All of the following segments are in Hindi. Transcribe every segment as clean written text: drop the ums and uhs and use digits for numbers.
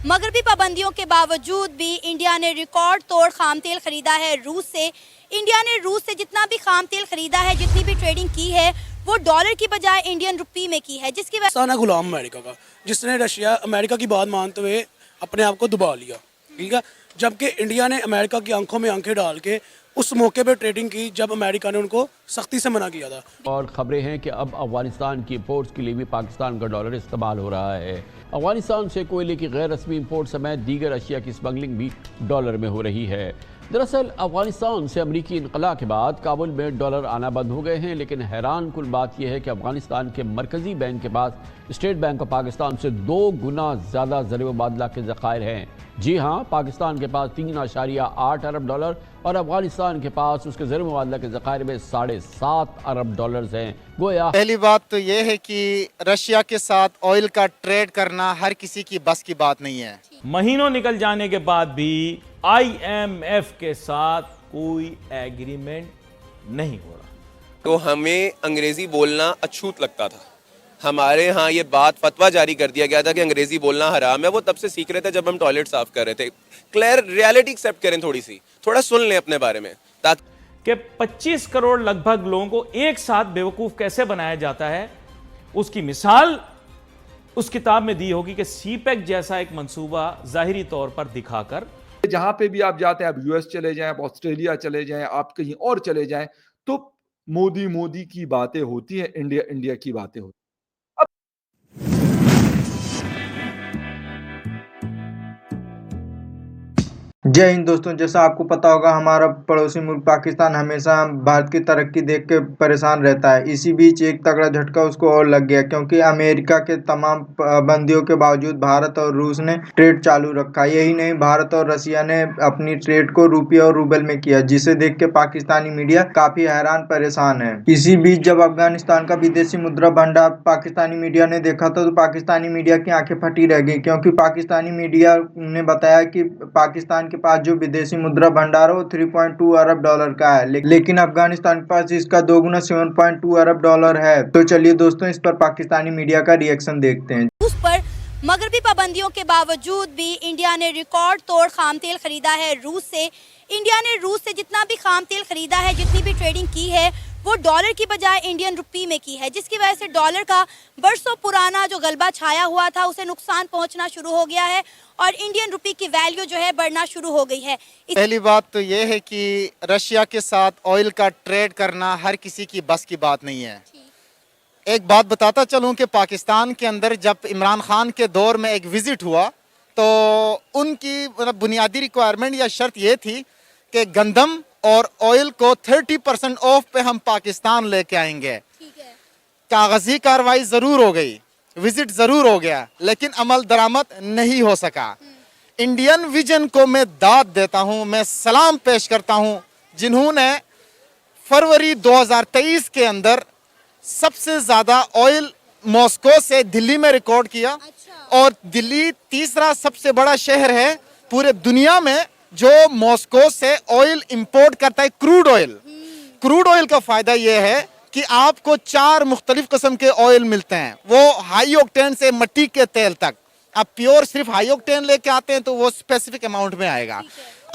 मगरबी पाबंदियों के बावजूद भी इंडिया ने रिकॉर्ड तोड़ खाम तेल खरीदा है रूस से। इंडिया ने रूस से जितना भी खाम तेल खरीदा है, जितनी भी ट्रेडिंग की है, वो डॉलर की बजाय इंडियन रुपी में की है, जिसकी वजह गुलाम अमेरिका का, जिसने रशिया अमेरिका की बात मानते हुए अपने आप को दबा लिया। ठीक है, जबकि इंडिया ने अमेरिका की आंखों में आंखें डाल के उस मौके पर ट्रेडिंग की जब अमेरिका ने उनको सख्ती से मना किया था। और ख़बरें हैं कि अब अफगानिस्तान की इम्पोर्ट्स के लिए भी पाकिस्तान का डॉलर इस्तेमाल हो रहा है। अफगानिस्तान से कोयले की गैर रस्मी इम्पोर्ट समेत दीगर अशिया की स्मगलिंग भी डॉलर में हो रही है। दरअसल अफगानिस्तान से अमरीकी इनकला के बाद काबुल में डॉलर आना बंद हो गए हैं, लेकिन हैरान कुल बात यह है कि अफगानिस्तान के मरकज़ी बैंक के पास स्टेट बैंक ऑफ पाकिस्तान से 2 गुना ज़्यादा ज़र मुबादला के ज़खायर हैं। जी हाँ, पाकिस्तान के पास 3.8 अरब डॉलर और अफगानिस्तान के पास उसके ज़र मुबादला के ज़खायर में 7.5 अरब डॉलर्स हैं। गोया पहली बात तो ये है कि रशिया के साथ ऑयल का ट्रेड करना हर किसी की बस की बात नहीं है। महीनों निकल जाने के बाद भी IMF के साथ कोई एग्रीमेंट नहीं हो रहा। तो हमें अंग्रेजी बोलना अछूत लगता था। हमारे यहाँ ये बात फतवा जारी कर दिया गया था कि अंग्रेजी बोलना हराम है। वो तब से सीख रहे थे जब हम टॉयलेट साफ कर रहे थे। क्लियर रियलिटी एक्सेप्ट करें, थोड़ा सुन लें अपने बारे में, ताकि कि 25 करोड़ लगभग लोगों को एक साथ बेवकूफ कैसे बनाया जाता है, उसकी मिसाल उस किताब में दी होगी कि सीपेक जैसा एक मंसूबा जाहिरी तौर पर दिखाकर जहां पे भी आप जाते हैं, आप यूएस चले जाएं, आप ऑस्ट्रेलिया चले जाएं, आप कहीं और चले जाएं, तो मोदी की बातें होती हैं, इंडिया की बातें होती हैं। जय हिंद दोस्तों, जैसा आपको पता होगा हमारा पड़ोसी मुल्क पाकिस्तान हमेशा भारत की तरक्की देख के परेशान रहता है। इसी बीच एक तगड़ा झटका उसको और लग गया, क्योंकि अमेरिका के तमाम पाबंदियों के बावजूद भारत और रूस ने ट्रेड चालू रखा। यही नहीं, भारत और रशिया ने अपनी ट्रेड को रुपये और रूबल में किया, जिसे देख के पाकिस्तानी मीडिया काफी हैरान परेशान है। इसी बीच जब अफगानिस्तान का विदेशी मुद्रा भंडार पाकिस्तानी मीडिया ने देखा था, तो पाकिस्तानी मीडिया की आंखें फटी रह गई, क्योंकि पाकिस्तानी मीडिया ने बताया कि पाकिस्तान के पास जो विदेशी मुद्रा भंडार है वो 3.2 अरब डॉलर का है, लेकिन अफगानिस्तान के पास इसका 2 गुना 7.2 अरब डॉलर है। तो चलिए दोस्तों, इस पर पाकिस्तानी मीडिया का रिएक्शन देखते हैं। उस पर मगरबी पाबंदियों के बावजूद भी इंडिया ने रिकॉर्ड तोड़ खाम तेल खरीदा है रूस से। इंडिया ने रूस से जितना भी खाम तेल खरीदा है, जितनी भी ट्रेडिंग की है, वो डॉलर की बजाय इंडियन रुपी में की है, जिसकी वजह से डॉलर का बरसों पुराना जो गलबा छाया हुआ था उसे नुकसान पहुंचना शुरू हो गया है और इंडियन रुपी की वैल्यू जो है बढ़ना शुरू हो गई है। पहली बात तो ये है कि रशिया के साथ ऑयल का ट्रेड करना हर किसी की बस की बात नहीं है। एक बात बताता चलूं कि पाकिस्तान के अंदर जब इमरान खान के दौर में एक विजिट हुआ, तो उनकी बुनियादी रिक्वायरमेंट या शर्त ये थी कि गंदम और ऑयल को 30% ऑफ पे हम पाकिस्तान लेके आएंगे। कागजी कार्रवाई जरूर हो गई, विजिट जरूर हो गया, लेकिन अमल दरामद नहीं हो सका। इंडियन विजन को मैं दाद देता हूं, मैं सलाम पेश करता हूं, जिन्होंने फरवरी 2023 के अंदर सबसे ज्यादा ऑयल मॉस्को से दिल्ली में रिकॉर्ड किया। और दिल्ली तीसरा सबसे बड़ा शहर है पूरे दुनिया में जो मॉस्को से ऑयल इंपोर्ट करता है, क्रूड ऑयल। क्रूड ऑयल का फायदा यह है कि आपको 4 मुख्तलिफ किस्म के ऑयल मिलते हैं, वो हाई ऑक्टेन से मट्टी के तेल तक। आप प्योर सिर्फ हाई ऑक्टेन लेके आते हैं तो वो स्पेसिफिक अमाउंट में आएगा।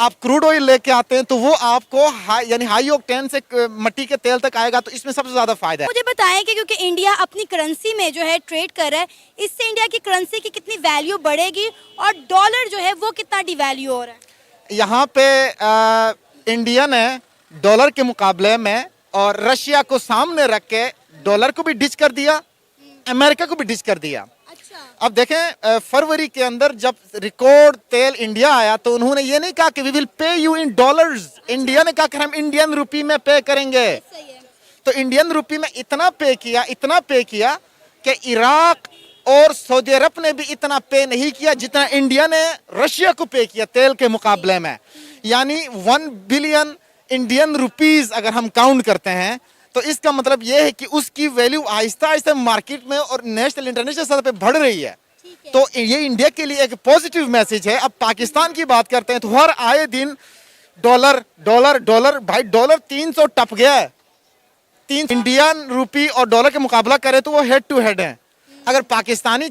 आप क्रूड ऑयल लेके आते हैं तो वो आपको यानी हाई ऑक्टेन से मट्टी के तेल तक आएगा, तो इसमें सबसे ज्यादा फायदा है। मुझे बताएं कि क्योंकि इंडिया अपनी करेंसी में जो है ट्रेड कर रहा है, इससे इंडिया की करेंसी की कितनी वैल्यू बढ़ेगी और डॉलर जो है वो कितना डिवैल्यू हो रहा है? यहाँ पे इंडिया ने डॉलर के मुकाबले में और रशिया को सामने रख के डॉलर को भी डिच कर दिया, अमेरिका को भी डिच कर दिया। अब देखें, फरवरी के अंदर जब रिकॉर्ड तेल इंडिया आया तो उन्होंने ये नहीं कहा कि we will pay you in dollars. India ने कहा कि हम इंडियन रुपी में पे करेंगे। तो इंडियन रुपी में इतना पे किया कि इराक और सऊदी अरब ने भी इतना पे नहीं किया जितना इंडिया ने रशिया को पे किया तेल के मुकाबले में। यानी 1 बिलियन इंडियन रुपीस अगर हम काउंट करते हैं, तो इसका मतलब यह है कि उसकी वैल्यू आहिस्ता आहिस्ता मार्केट में और नेशनल इंटरनेशनल सतह पे बढ़ रही है। तो ये इंडिया के लिए एक पॉजिटिव मैसेज है। अब पाकिस्तान की बात करते हैं तो हर आए दिन डॉलर डॉलर डॉलर, भाई डॉलर 300 टप गया है। 3 इंडियन रुपी और डॉलर के मुकाबला करें तो वो हेड टू हेड है। अगर पाकिस्तानी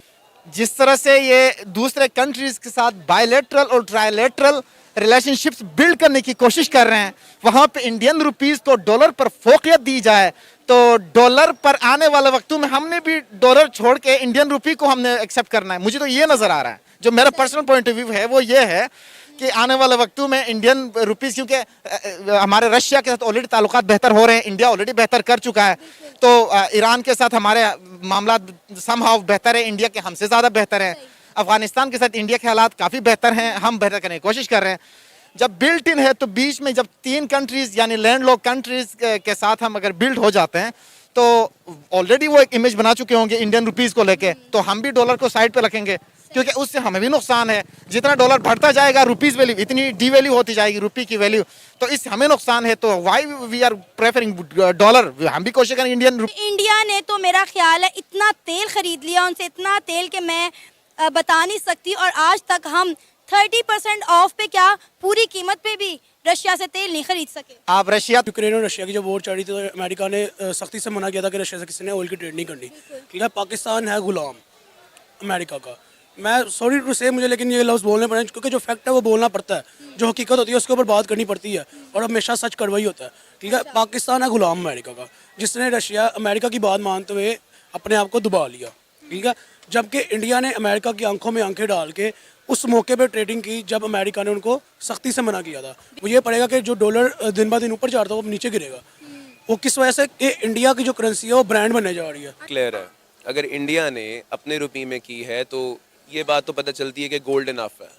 जिस तरह से ये दूसरे कंट्रीज के साथ बायलैटरल और ट्रायलैटरल रिलेशनशिप्स बिल्ड करने की कोशिश कर रहे हैं, वहां पे इंडियन रुपीस को डॉलर पर फोकियत दी जाए, तो डॉलर पर आने वाले वक्तों में हमने भी डॉलर छोड़ के इंडियन रुपी को हमने एक्सेप्ट करना है। मुझे तो ये नजर आ रहा है, जो मेरा पर्सनल पॉइंट ऑफ व्यू है वो ये है कि आने वाले वक्तों में इंडियन रुपीस, क्योंकि हमारे रशिया के साथ ऑलरेडी ताल्लुकात बेहतर हो रहे हैं, इंडिया ऑलरेडी बेहतर कर चुका है, तो ईरान के साथ हमारे मामला समहाउ बेहतर है, इंडिया के हमसे ज़्यादा बेहतर है, अफगानिस्तान के साथ इंडिया के हालात काफ़ी बेहतर हैं, हम बेहतर करने की कोशिश कर रहे हैं। जब बिल्ट इन है तो बीच में जब तीन कंट्रीज यानी लैंडलॉक कंट्रीज के साथ हम अगर बिल्ड हो जाते हैं तो ऑलरेडी वो एक इमेज बना चुके होंगे इंडियन रुपीस को लेके, तो हम भी डॉलर को साइड पे रखेंगे, क्योंकि उससे हमें भी नुकसान है। जितना डॉलर बढ़ता जाएगा रुपीस वैल्यू इतनी डी वैल्यू होती जाएगी रुपी की वैल्यू, तो इससे हमें नुकसान है। तो why we are preferring dollar, हम भी कोशिश करेंगे इंडियन। इंडिया ने तो मेरा ख्याल है इतना तेल खरीद लिया उनसे, इतना तेल कि मैं बता नहीं सकती, और आज तक हम 30% ऑफ पे क्या पूरी कीमत पे भी रशिया से तेल नहीं खरीद सके। आप रशिया यूक्रेन और रशिया की जब वॉर चल रही थी तो अमेरिका ने सख्ती से मना किया था कि रशिया से किसी ने ऑयल की ट्रेड नहीं करनी। ठीक है, पाकिस्तान है गुलाम अमेरिका का। मैं सॉरी टू से मुझे लेकिन ये लफ्ज़ बोलने पड़े, क्योंकि जो फैक्ट है वो बोलना पड़ता है, जो हकीकत होती है उसके ऊपर बात करनी पड़ती है, और हमेशा सच कड़वा ही होता है। ठीक है, पाकिस्तान है गुलाम अमेरिका का, जिसने रशिया अमेरिका की बात मानते हुए अपने आप को दबा लिया। ठीक है, जबकि इंडिया ने अमेरिका की आंखों में आंखें डाल के उस मौके पे ट्रेडिंग की जब अमेरिका ने उनको सख्ती से मना किया था। वो ये पड़ेगा कि जो डॉलर दिन ब दिन ऊपर जा रहा था वो नीचे गिरेगा। वो किस वजह से कि इंडिया की जो करेंसी है वो ब्रांड बनने जा रही है। क्लियर है, अगर इंडिया ने अपने रुपये में की है तो ये बात तो पता चलती है कि गोल्ड इनफ है,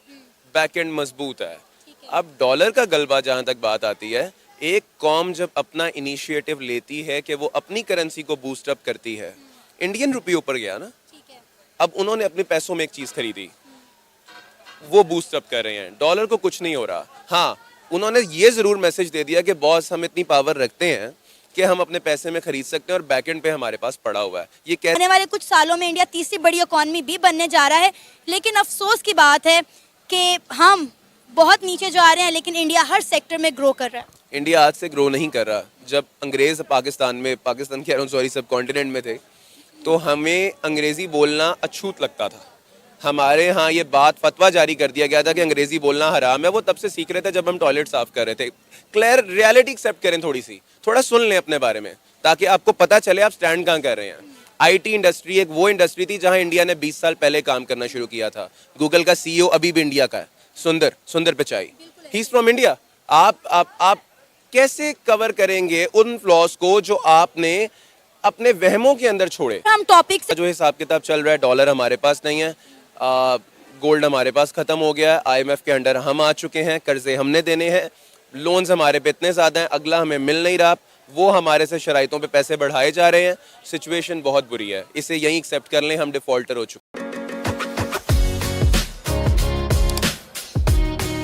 बैक एंड मजबूत है। अब डॉलर का गलबा जहाँ तक बात आती है, एक कौम जब अपना इनिशिएटिव लेती है कि वो अपनी करेंसी को बूस्ट अप करती है, इंडियन रुपये ऊपर गया ना, अब उन्होंने अपने पैसों में एक चीज़ खरीदी, वो बूस्ट अप कर रहे हैं, डॉलर को कुछ नहीं हो रहा। हाँ, उन्होंने ये ज़रूर मैसेज दे दिया कि बॉस हम इतनी पावर रखते हैं कि हम अपने पैसे में खरीद सकते हैं और बैकएंड पे हमारे पास पड़ा हुआ है। ये कह आने वाले कुछ सालों में इंडिया तीसरी बड़ी इकॉनमी भी बनने जा रहा है, लेकिन अफसोस की बात है कि हम बहुत नीचे जा रहे हैं, लेकिन इंडिया हर सेक्टर में ग्रो कर रहा है। इंडिया आज से ग्रो नहीं कर रहा। जब अंग्रेज पाकिस्तान कह रहा हूँ सॉरी, सब कॉन्टिनेंट में थे, तो हमें अंग्रेज़ी बोलना अछूत लगता था। हमारे यहाँ ये बात फतवा जारी कर दिया गया था कि अंग्रेज़ी बोलना हराम है। वो तब से सीख रहे थे जब हम टॉयलेट साफ कर रहे थे। क्लियर रियलिटी एक्सेप्ट करें, थोड़ा सुन लें अपने बारे में, ताकि आपको पता चले आप स्टैंड कहाँ कर रहे हैं। आईटी इंडस्ट्री एक वो इंडस्ट्री थी जहाँ इंडिया ने 20 साल पहले काम करना शुरू किया था। गूगल का CEO अभी भी इंडिया का है, सुंदर Pichai, he is from India. आप कैसे कवर करेंगे उन फ्लॉस को जो आपने अपने वहमों के अंदर छोड़े? हम टॉपिक से जो हिसाब किताब चल रहा है, डॉलर हमारे पास नहीं है, गोल्ड हमारे पास खत्म हो गया है, IMF के अंडर हम आ चुके हैं, कर्जे हमने देने हैं, लोन्स हमारे पे इतने ज़्यादा हैं, अगला हमें मिल नहीं रहा, वो हमारे से शराइतों पे पैसे बढ़ाए जा रहे हैं। सिचुएशन बहुत बुरी है, इसे यहीं एक्सेप्ट कर लें, हम डिफॉल्टर हो चुके हैं।